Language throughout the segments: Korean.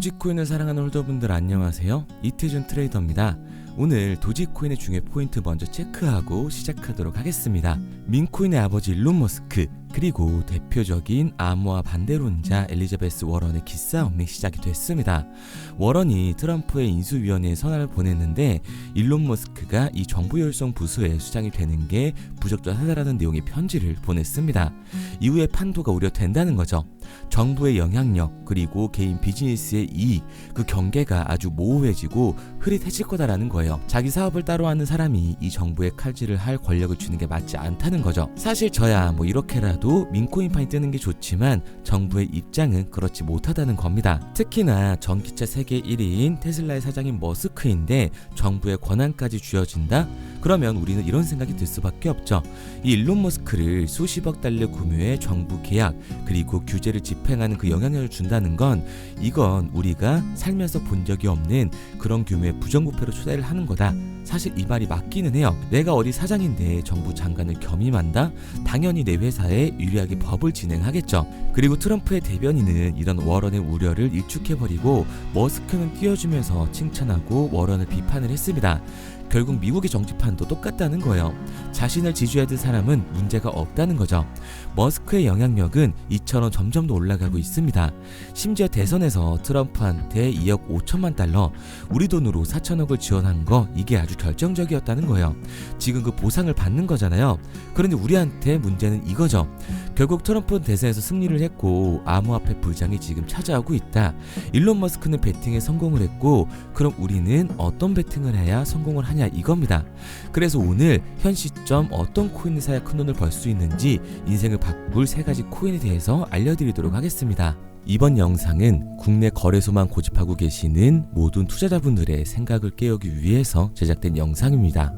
도지코인을 사랑하는 홀더분들 안녕하세요. 이태준 트레이더입니다. 오늘 도지코인의 중요 포인트 먼저 체크하고 시작하도록 하겠습니다. 민코인의 아버지 일론 머스크, 그리고 대표적인 암호화 반대론자 엘리자베스 워런의 기싸움이 시작이 됐습니다. 워런이 트럼프의 인수위원회에 선언을 보냈는데 일론 머스크가 이 정부 열성 부수에 수장이 되는 게 부적절하다라는 내용의 편지를 보냈습니다. 이후에 판도가 우려된다는 거죠. 정부의 영향력 그리고 개인 비즈니스의 이익, 그 경계가 아주 모호해지고 흐릿해질 거다라는 거예요. 자기 사업을 따로 하는 사람이 이 정부에 칼질을 할 권력을 주는 게 맞지 않다는 거죠. 사실 저야 뭐 이렇게라도 민코인판이 뜨는 게 좋지만 정부의 입장은 그렇지 못하다는 겁니다. 특히나 전기차 세계 1위인 테슬라의 사장인 머스크인데 정부의 권한까지 쥐어진다? 그러면 우리는 이런 생각이 들 수밖에 없죠. 이 일론 머스크를 수십억 달러 규모의 정부 계약 그리고 규제를 집행하는 그 영향력을 준다는 건 이건 우리가 살면서 본 적이 없는 그런 규모의 부정부패로 초대를 하는 거다. 사실 이 말이 맞기는 해요. 내가 어디 사장인데 정부 장관을 겸임한다? 당연히 내 회사에 유리하게 법을 진행하겠죠. 그리고 트럼프의 대변인은 이런 워런의 우려를 일축해버리고 머스크는 띄워주면서 칭찬하고 워런을 비판을 했습니다. 결국 미국의 정치판도 똑같다는 거예요. 자신을 지지하던 사람은 문제가 없다는 거죠. 머스크의 영향력은 이처럼 점점 더 올라가고 있습니다. 심지어 대선에서 트럼프한테 2억 5천만 달러, 우리 돈으로 4천억을 지원한 거 이게 아주 결정적이었다는 거예요. 지금 그 보상을 받는 거잖아요. 그런데 우리한테 문제는 이거죠. 결국 트럼프는 대선에서 승리를 했고 암호화폐 불장이 지금 찾아오고 있다. 일론 머스크는 베팅에 성공을 했고 그럼 우리는 어떤 베팅을 해야 성공을 하냐 이겁니다. 그래서 오늘 현 시점 어떤 코인을 사야 큰 돈을 벌 수 있는지 인생을 바꿀 3가지 코인에 대해서 알려드리도록 하겠습니다. 이번 영상은 국내 거래소만 고집하고 계시는 모든 투자자분들의 생각을 깨우기 위해서 제작된 영상입니다.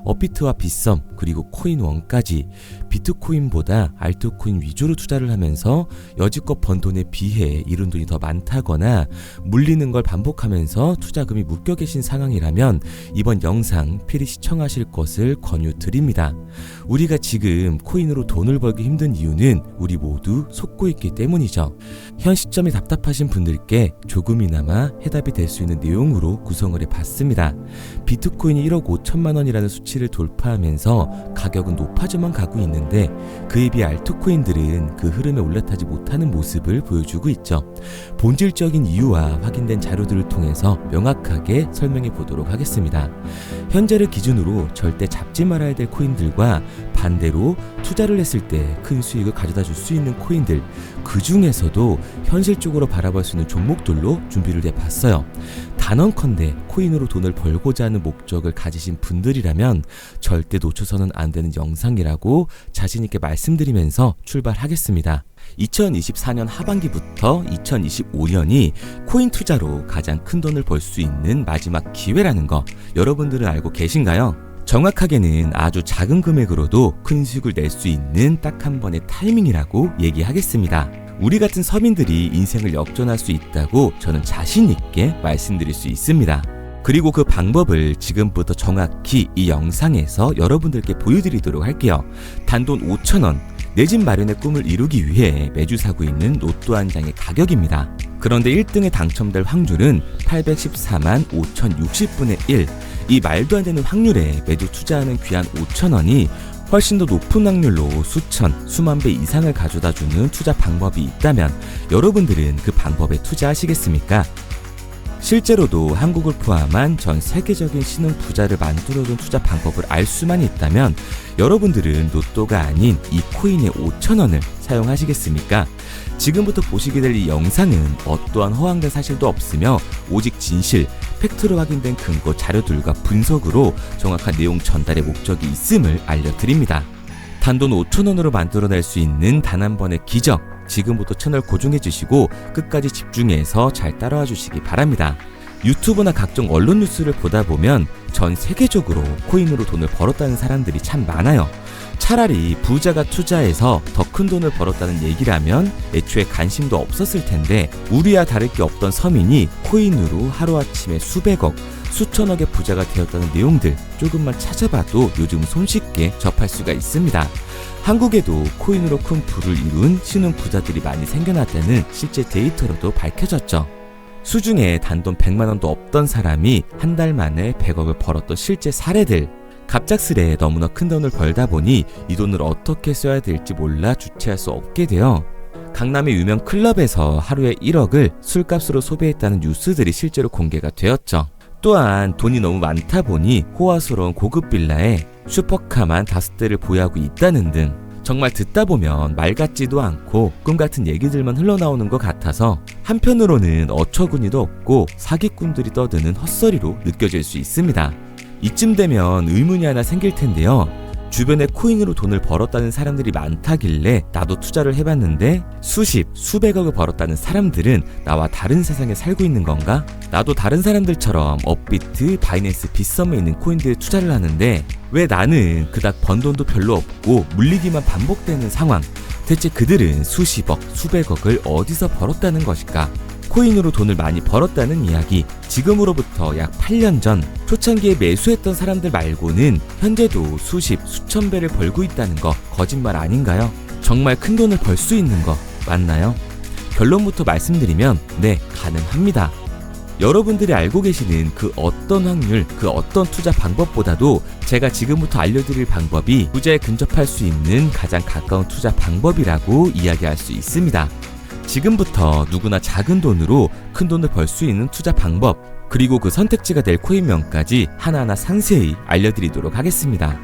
업비트와 빗썸 그리고 코인원까지 비트코인보다 알트코인 위주로 투자를 하면서 여지껏 번 돈에 비해 잃은 돈이 더 많다거나 물리는 걸 반복하면서 투자금이 묶여 계신 상황이라면 이번 영상 필히 시청하실 것을 권유드립니다. 우리가 지금 코인으로 돈을 벌기 힘든 이유는 우리 모두 속고 있기 때문이죠. 현 시점이 답답하신 분들께 조금이나마 해답이 될 수 있는 내용으로 구성을 해봤습니다. 비트코인이 1억 5천만 원이라는 수치를 돌파하면서 가격은 높아져만 가고 있는데 그에 비해 알트코인들은 그 흐름에 올라타지 못하는 모습을 보여주고 있죠. 본질적인 이유와 확인된 자료들을 통해서 명확하게 설명해 보도록 하겠습니다. 현재를 기준으로 절대 잡지 말아야 될 코인들과 반대로 투자를 했을 때 큰 수익을 가져다 줄 수 있는 코인들, 그 중에서도 현실적으로 바라볼 수 있는 종목들로 준비를 해봤어요. 단언컨대 코인으로 돈을 벌고자 하는 목적을 가지신 분들이라면 절대 놓쳐서는 안 되는 영상이라고 자신있게 말씀드리면서 출발하겠습니다. 2024년 하반기부터 2025년이 코인 투자로 가장 큰 돈을 벌 수 있는 마지막 기회라는 거 여러분들은 알고 계신가요? 정확하게는 아주 작은 금액으로도 큰 수익을 낼 수 있는 딱 한 번의 타이밍이라고 얘기하겠습니다. 우리 같은 서민들이 인생을 역전할 수 있다고 저는 자신 있게 말씀드릴 수 있습니다. 그리고 그 방법을 지금부터 정확히 이 영상에서 여러분들께 보여드리도록 할게요. 단돈 5,000원, 내 집 마련의 꿈을 이루기 위해 매주 사고 있는 로또 한 장의 가격입니다. 그런데 1등에 당첨될 확률은 814만 5060분의 1. 이 말도 안 되는 확률에 매주 투자하는 귀한 5,000원이 훨씬 더 높은 확률로 수천, 수만 배 이상을 가져다주는 투자 방법이 있다면 여러분들은 그 방법에 투자하시겠습니까? 실제로도 한국을 포함한 전 세계적인 신흥 부자를 만들어둔 투자 방법을 알 수만 있다면 여러분들은 로또가 아닌 이 코인의 5,000원을 사용하시겠습니까? 지금부터 보시게 될 이 영상은 어떠한 허황된 사실도 없으며 오직 진실, 팩트로 확인된 근거 자료들과 분석으로 정확한 내용 전달의 목적이 있음을 알려드립니다. 단돈 5,000원으로 만들어낼 수 있는 단 한 번의 기적, 지금부터 채널 고정해 주시고 끝까지 집중해서 잘 따라와 주시기 바랍니다. 유튜브나 각종 언론 뉴스를 보다 보면 전 세계적으로 코인으로 돈을 벌었다는 사람들이 참 많아요. 차라리 부자가 투자해서 더 큰 돈을 벌었다는 얘기라면 애초에 관심도 없었을 텐데 우리와 다를 게 없던 서민이 코인으로 하루아침에 수백억, 수천억의 부자가 되었다는 내용들 조금만 찾아봐도 요즘 손쉽게 접할 수가 있습니다. 한국에도 코인으로 큰 부를 이룬 신흥 부자들이 많이 생겨났다는 실제 데이터로도 밝혀졌죠. 수중에 단돈 100만원도 없던 사람이 한 달 만에 100억을 벌었던 실제 사례들. 갑작스레 너무나 큰 돈을 벌다 보니 이 돈을 어떻게 써야 될지 몰라 주체할 수 없게 되어 강남의 유명 클럽에서 하루에 1억을 술값으로 소비했다는 뉴스들이 실제로 공개가 되었죠. 또한 돈이 너무 많다 보니 호화스러운 고급 빌라에 슈퍼카만 5대를 보유하고 있다는 등 정말 듣다 보면 말 같지도 않고 꿈 같은 얘기들만 흘러나오는 것 같아서 한편으로는 어처구니도 없고 사기꾼들이 떠드는 헛소리로 느껴질 수 있습니다. 이쯤 되면 의문이 하나 생길 텐데요. 주변에 코인으로 돈을 벌었다는 사람들이 많다길래 나도 투자를 해봤는데 수십, 수백억을 벌었다는 사람들은 나와 다른 세상에 살고 있는 건가? 나도 다른 사람들처럼 업비트, 바이낸스, 빗썸에 있는 코인들에 투자를 하는데 왜 나는 그닥 번 돈도 별로 없고 물리기만 반복되는 상황? 대체 그들은 수십억, 수백억을 어디서 벌었다는 것일까? 코인으로 돈을 많이 벌었다는 이야기, 지금으로부터 약 8년 전 초창기에 매수했던 사람들 말고는 현재도 수십, 수천 배를 벌고 있다는 거 거짓말 아닌가요? 정말 큰 돈을 벌 수 있는 거 맞나요? 결론부터 말씀드리면 네, 가능합니다. 여러분들이 알고 계시는 그 어떤 확률, 그 어떤 투자 방법보다도 제가 지금부터 알려드릴 방법이 부자에 근접할 수 있는 가장 가까운 투자 방법이라고 이야기할 수 있습니다. 지금부터 누구나 작은 돈으로 큰 돈을 벌 수 있는 투자 방법, 그리고 그 선택지가 될 코인명까지 하나하나 상세히 알려드리도록 하겠습니다.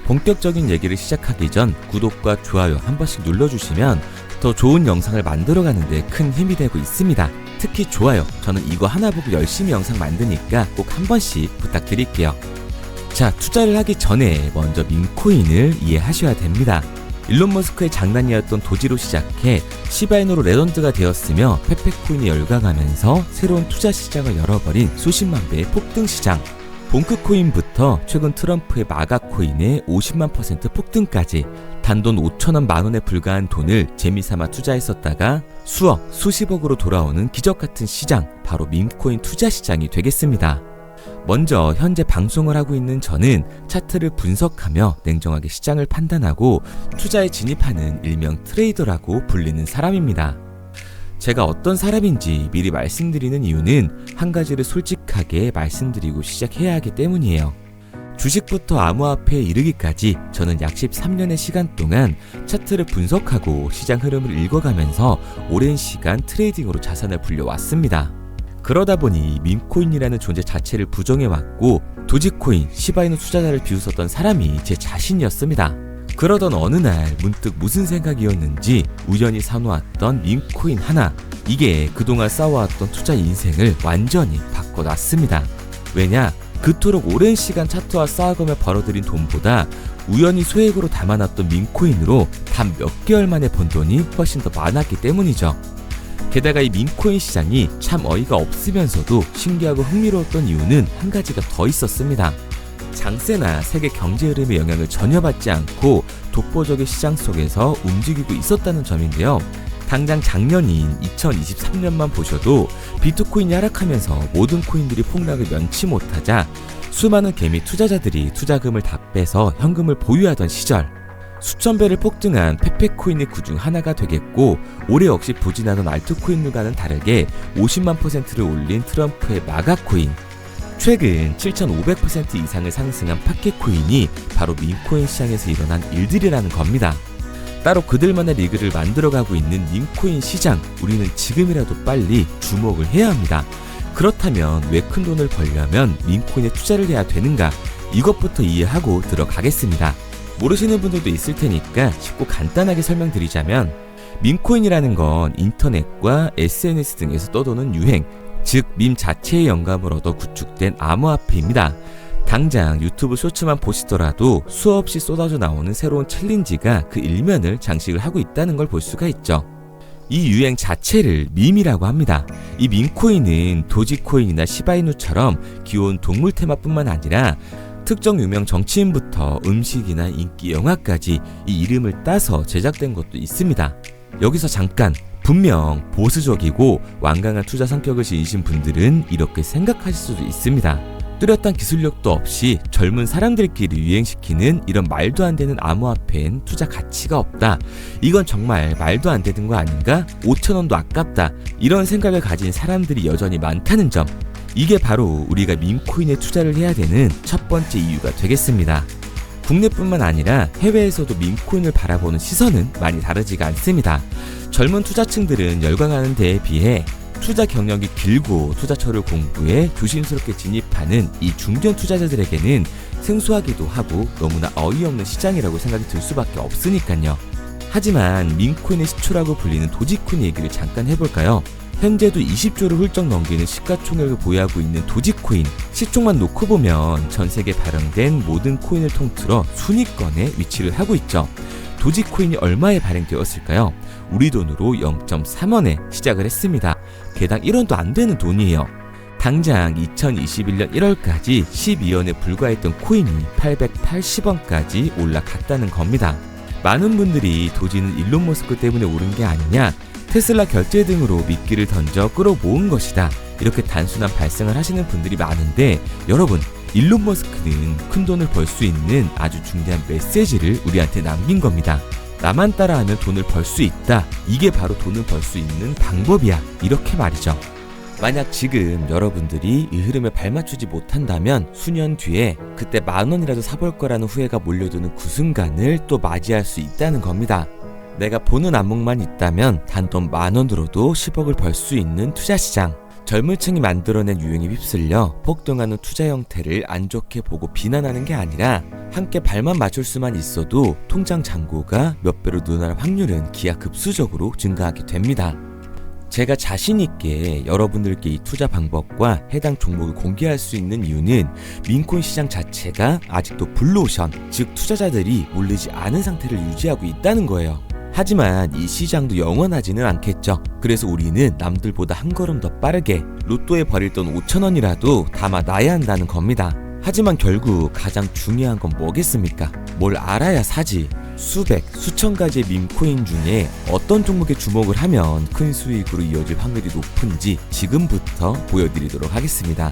본격적인 얘기를 시작하기 전 구독과 좋아요 한 번씩 눌러주시면 더 좋은 영상을 만들어가는 데 큰 힘이 되고 있습니다. 특히 좋아요, 저는 이거 하나 보고 열심히 영상 만드니까 꼭 한 번씩 부탁드릴게요. 자, 투자를 하기 전에 먼저 밈코인을 이해하셔야 됩니다. 일론 머스크의 장난이었던 도지로 시작해 시바이누로 레전드가 되었으며 페페코인이 열광하면서 새로운 투자 시장을 열어버린 수십만 배의 폭등 시장. 봉크코인부터 최근 트럼프의 마가코인의 50만% 폭등까지 단돈 5천원 만원에 불과한 돈을 재미삼아 투자했었다가 수억, 수십억으로 돌아오는 기적같은 시장, 바로 밈코인 투자 시장이 되겠습니다. 먼저 현재 방송을 하고 있는 저는 차트를 분석하며 냉정하게 시장을 판단하고 투자에 진입하는 일명 트레이더라고 불리는 사람입니다. 제가 어떤 사람인지 미리 말씀드리는 이유는 한 가지를 솔직하게 말씀드리고 시작해야 하기 때문이에요. 주식부터 암호화폐에 이르기까지 저는 약 13년의 시간 동안 차트를 분석하고 시장 흐름을 읽어가면서 오랜 시간 트레이딩으로 자산을 불려왔습니다. 그러다 보니 밈코인이라는 존재 자체를 부정해왔고 도지코인, 시바이누 투자자를 비웃었던 사람이 제 자신이었습니다. 그러던 어느 날 문득 무슨 생각이었는지 우연히 사놓았던 밈코인 하나, 이게 그동안 쌓아왔던 투자 인생을 완전히 바꿔놨습니다. 왜냐? 그토록 오랜 시간 차트와 쌓아가며 벌어들인 돈보다 우연히 소액으로 담아놨던 밈코인으로 단 몇 개월 만에 번 돈이 훨씬 더 많았기 때문이죠. 게다가 이 밈코인 시장이 참 어이가 없으면서도 신기하고 흥미로웠던 이유는 한 가지가 더 있었습니다. 장세나 세계 경제 흐름의 영향을 전혀 받지 않고 독보적인 시장 속에서 움직이고 있었다는 점인데요. 당장 작년인 2023년만 보셔도 비트코인이 하락하면서 모든 코인들이 폭락을 면치 못하자 수많은 개미 투자자들이 투자금을 다 빼서 현금을 보유하던 시절, 수천 배를 폭등한 페페코인이 그중 하나가 되겠고 올해 역시 부진하던 알트코인들과는 다르게 50만 %를 올린 트럼프의 마가코인, 최근 7,500% 이상을 상승한 파케코인이 바로 밈코인 시장에서 일어난 일들이라는 겁니다. 따로 그들만의 리그를 만들어가고 있는 밈코인 시장, 우리는 지금이라도 빨리 주목을 해야 합니다. 그렇다면 왜 큰 돈을 벌려면 밈코인에 투자를 해야 되는가? 이것부터 이해하고 들어가겠습니다. 모르시는 분들도 있을 테니까 쉽고 간단하게 설명드리자면, 밈코인이라는 건 인터넷과 SNS 등에서 떠도는 유행, 즉 밈 자체의 영감을 얻어 구축된 암호화폐입니다. 당장 유튜브 쇼츠만 보시더라도 수없이 쏟아져 나오는 새로운 챌린지가 그 일면을 장식을 하고 있다는 걸 볼 수가 있죠. 이 유행 자체를 밈이라고 합니다. 이 밈코인은 도지코인이나 시바이누처럼 귀여운 동물 테마뿐만 아니라 특정 유명 정치인부터 음식이나 인기 영화까지 이 이름을 따서 제작된 것도 있습니다. 여기서 잠깐, 분명 보수적이고 완강한 투자 성격을 지니신 분들은 이렇게 생각하실 수도 있습니다. 뚜렷한 기술력도 없이 젊은 사람들끼리 유행시키는 이런 말도 안 되는 암호화폐엔 투자 가치가 없다. 이건 정말 말도 안 되는 거 아닌가? 5,000원도 아깝다. 이런 생각을 가진 사람들이 여전히 많다는 점. 이게 바로 우리가 밈코인에 투자를 해야 되는 첫 번째 이유가 되겠습니다. 국내뿐만 아니라 해외에서도 밈코인을 바라보는 시선은 많이 다르지가 않습니다. 젊은 투자층들은 열광하는 데에 비해 투자 경력이 길고 투자처를 공부해 조심스럽게 진입하는 이 중견 투자자들에게는 생소하기도 하고 너무나 어이없는 시장이라고 생각이 들 수밖에 없으니까요. 하지만 밈코인의 시초라고 불리는 도지코인 얘기를 잠깐 해볼까요? 현재도 20조를 훌쩍 넘기는 시가총액을 보유하고 있는 도지코인, 시총만 놓고 보면 전 세계에 발행된 모든 코인을 통틀어 순위권에 위치를 하고 있죠. 도지코인이 얼마에 발행되었을까요? 우리 돈으로 0.3원에 시작을 했습니다. 개당 1원도 안 되는 돈이에요. 당장 2021년 1월까지 12원에 불과했던 코인이 880원까지 올라갔다는 겁니다. 많은 분들이 도지는 일론 머스크 때문에 오른 게 아니냐, 테슬라 결제 등으로 미끼를 던져 끌어모은 것이다, 이렇게 단순한 발생을 하시는 분들이 많은데, 여러분, 일론 머스크는 큰 돈을 벌 수 있는 아주 중대한 메시지를 우리한테 남긴 겁니다. 나만 따라하면 돈을 벌 수 있다. 이게 바로 돈을 벌 수 있는 방법이야. 이렇게 말이죠. 만약 지금 여러분들이 이 흐름에 발맞추지 못한다면 수년 뒤에 그때 10,000원이라도 사볼 거라는 후회가 몰려드는 그 순간을 또 맞이할 수 있다는 겁니다. 내가 보는 안목만 있다면 단돈 10,000원으로도 10억을 벌 수 있는 투자시장. 젊은 층이 만들어낸 유행에 휩쓸려 폭등하는 투자 형태를 안 좋게 보고 비난하는 게 아니라 함께 발만 맞출 수만 있어도 통장 잔고가 몇 배로 늘어날 확률은 기하급수적으로 증가하게 됩니다. 제가 자신있게 여러분들께 이 투자 방법과 해당 종목을 공개할 수 있는 이유는 밈코인 시장 자체가 아직도 블루오션, 즉 투자자들이 몰리지 않은 상태를 유지하고 있다는 거예요. 하지만 이 시장도 영원하지는 않겠죠. 그래서 우리는 남들보다 한 걸음 더 빠르게 로또에 버릴 돈 5,000원이라도 담아놔야 한다는 겁니다. 하지만 결국 가장 중요한 건 뭐겠습니까? 뭘 알아야 사지. 수백, 수천 가지의 밈코인 중에 어떤 종목에 주목을 하면 큰 수익으로 이어질 확률이 높은지 지금부터 보여드리도록 하겠습니다.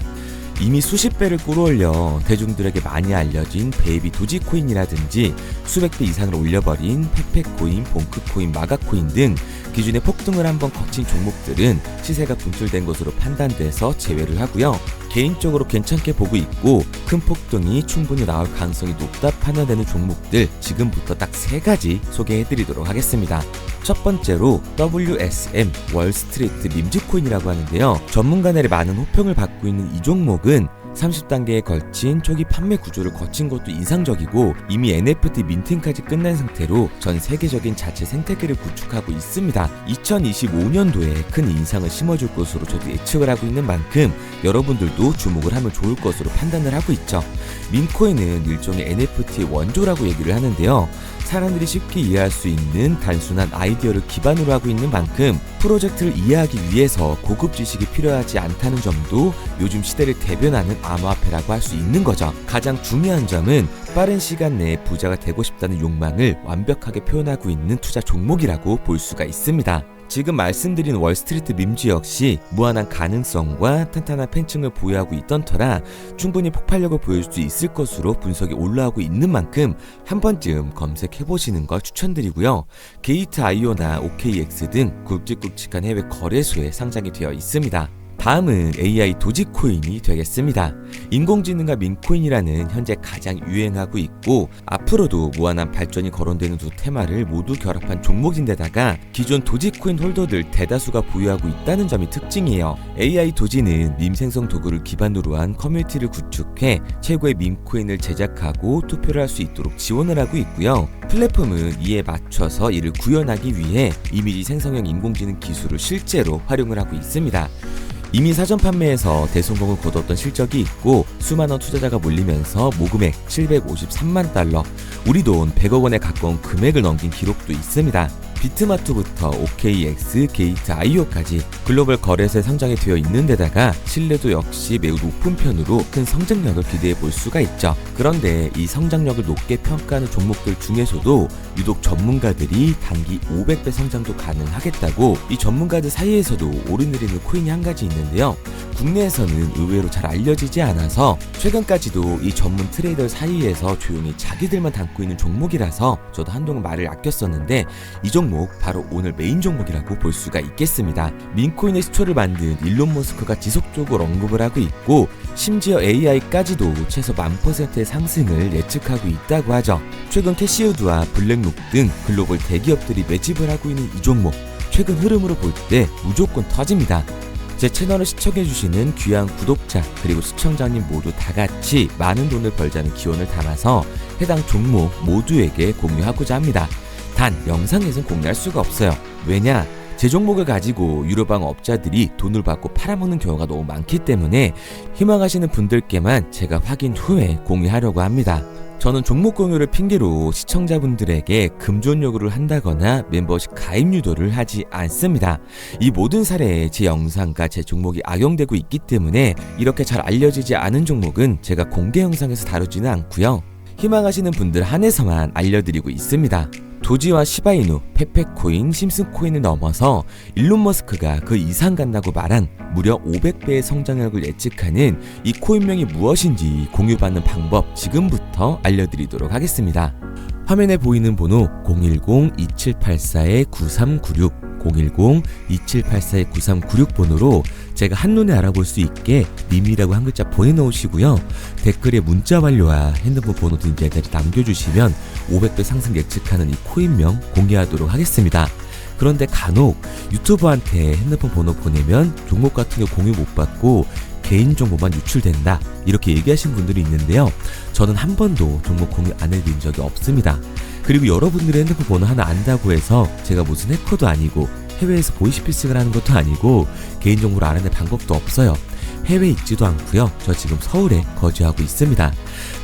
이미 수십 배를 끌어올려 대중들에게 많이 알려진 베이비 도지코인이라든지 수백 배 이상을 올려버린 페페코인, 봉크코인, 마가코인 등 기존에 폭등을 한번 거친 종목들은 시세가 분출된 것으로 판단돼서 제외를 하고요. 개인적으로 괜찮게 보고 있고 큰 폭등이 충분히 나올 가능성이 높다 판단되는 종목들 지금부터 딱 3가지 소개해드리도록 하겠습니다. 첫 번째로 WSM 월스트리트 밈즈코인이라고 하는데요. 전문가들의 많은 호평을 받고 있는 이 종목은 30단계에 걸친 초기 판매 구조를 거친 것도 인상적이고 이미 NFT 민팅까지 끝난 상태로 전 세계적인 자체 생태계를 구축하고 있습니다. 2025년도에 큰 인상을 심어줄 것으로 저도 예측을 하고 있는 만큼 여러분들도 주목을 하면 좋을 것으로 판단을 하고 있죠. 밈코인은 일종의 NFT의 원조라고 얘기를 하는데요. 사람들이 쉽게 이해할 수 있는 단순한 아이디어를 기반으로 하고 있는 만큼 프로젝트를 이해하기 위해서 고급 지식이 필요하지 않다는 점도 요즘 시대를 대변하는 암호화폐라고 할 수 있는 거죠. 가장 중요한 점은 빠른 시간 내에 부자가 되고 싶다는 욕망을 완벽하게 표현하고 있는 투자 종목이라고 볼 수가 있습니다. 지금 말씀드린 월스트리트 밈즈 역시 무한한 가능성과 탄탄한 팬층을 보유하고 있던 터라 충분히 폭발력을 보여줄 수 있을 것으로 분석이 올라오고 있는 만큼 한 번쯤 검색해보시는 걸 추천드리고요. 게이트.io나 OKX 등 굵직굵직한 해외 거래소에 상장이 되어 있습니다. 다음은 AI 도지코인이 되겠습니다. 인공지능과 밈코인이라는 현재 가장 유행하고 있고 앞으로도 무한한 발전이 거론되는 두 테마를 모두 결합한 종목인데다가 기존 도지코인 홀더들 대다수가 보유하고 있다는 점이 특징이에요. AI 도지는 밈 생성 도구를 기반으로 한 커뮤니티를 구축해 최고의 밈코인을 제작하고 투표를 할 수 있도록 지원을 하고 있고요. 플랫폼은 이에 맞춰서 이를 구현하기 위해 이미지 생성형 인공지능 기술을 실제로 활용을 하고 있습니다. 이미 사전 판매에서 대성공을 거뒀던 실적이 있고 수만원 투자자가 몰리면서 모금액 753만 달러, 우리 돈 100억 원에 가까운 금액을 넘긴 기록도 있습니다. 비트마트부터 OKX, 게이트.io까지 글로벌 거래소에 상장이 되어 있는 데다가 신뢰도 역시 매우 높은 편으로 큰 성장력을 기대해 볼 수가 있죠. 그런데 이 성장력을 높게 평가하는 종목들 중에서도 유독 전문가들이 단기 500배 성장도 가능하겠다고 이 전문가들 사이에서도 오르내리는 코인이 한 가지 있는데요. 국내에서는 의외로 잘 알려지지 않아서 최근까지도 이 전문 트레이더 사이에서 조용히 자기들만 담고 있는 종목이라서 저도 한동안 말을 아꼈었는데, 이 종목 바로 오늘 메인 종목이라고 볼 수가 있겠습니다. 민코인의 시초를 만든 일론 머스크가 지속적으로 언급을 하고 있고, 심지어 AI까지도 최소 10,000%의 상승을 예측하고 있다고 하죠. 최근 캐시우드와 블랙록 등 글로벌 대기업들이 매집을 하고 있는 이 종목, 최근 흐름으로 볼 때 무조건 터집니다. 제 채널을 시청해주시는 귀한 구독자 그리고 시청자님 모두 다같이 많은 돈을 벌자는 기원을 담아서 해당 종목 모두에게 공유하고자 합니다. 단 영상에선 공유할 수가 없어요. 왜냐? 제 종목을 가지고 유료방 업자들이 돈을 받고 팔아먹는 경우가 너무 많기 때문에 희망하시는 분들께만 제가 확인 후에 공유하려고 합니다. 저는 종목 공유를 핑계로 시청자분들에게 금전 요구를 한다거나 멤버십 가입 유도를 하지 않습니다. 이 모든 사례에 제 영상과 제 종목이 악용되고 있기 때문에 이렇게 잘 알려지지 않은 종목은 제가 공개 영상에서 다루지는 않고요. 희망하시는 분들 한해서만 알려드리고 있습니다. 도지와 시바이누, 페페코인, 심슨코인을 넘어서 일론 머스크가 그 이상 간다고 말한 무려 500배의 성장력을 예측하는 이 코인명이 무엇인지 공유받는 방법 지금부터 알려드리도록 하겠습니다. 화면에 보이는 번호 010-2784-9396 010-2784-9396 번호로 제가 한눈에 알아볼 수 있게 님이라고 한 글자 보내놓으시고요. 댓글에 문자 완료와 핸드폰 번호 등 제대로 남겨주시면 500배 상승 예측하는 이 코인명 공개하도록 하겠습니다. 그런데 간혹 유튜버한테 핸드폰 번호 보내면 종목 같은 거 공유 못 받고 개인정보만 유출된다 이렇게 얘기하신 분들이 있는데요. 저는 한 번도 종목 공유 안 해드린 적이 없습니다. 그리고 여러분들의 핸드폰 번호 하나 안다고 해서 제가 무슨 해커도 아니고 해외에서 보이스피싱을 하는 것도 아니고 개인정보를 알아낼 방법도 없어요. 해외에 있지도 않고요. 저 지금 서울에 거주하고 있습니다.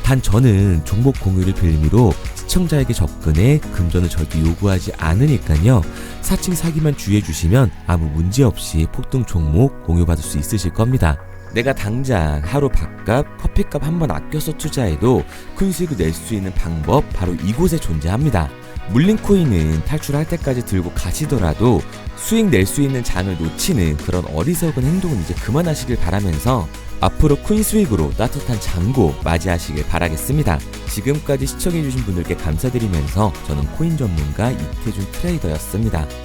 단 저는 종목 공유를 빌미로 시청자에게 접근해 금전을 절대 요구하지 않으니까요. 사칭 사기만 주의해 주시면 아무 문제 없이 폭등 종목 공유받을 수 있으실 겁니다. 내가 당장 하루 밥값, 커피값 한번 아껴서 투자해도 큰 수익을 낼 수 있는 방법 바로 이곳에 존재합니다. 물린 코인은 탈출할 때까지 들고 가시더라도 수익 낼 수 있는 장을 놓치는 그런 어리석은 행동은 이제 그만하시길 바라면서 앞으로 코인 수익으로 따뜻한 장고 맞이하시길 바라겠습니다. 지금까지 시청해주신 분들께 감사드리면서 저는 코인 전문가 이태준 트레이더였습니다.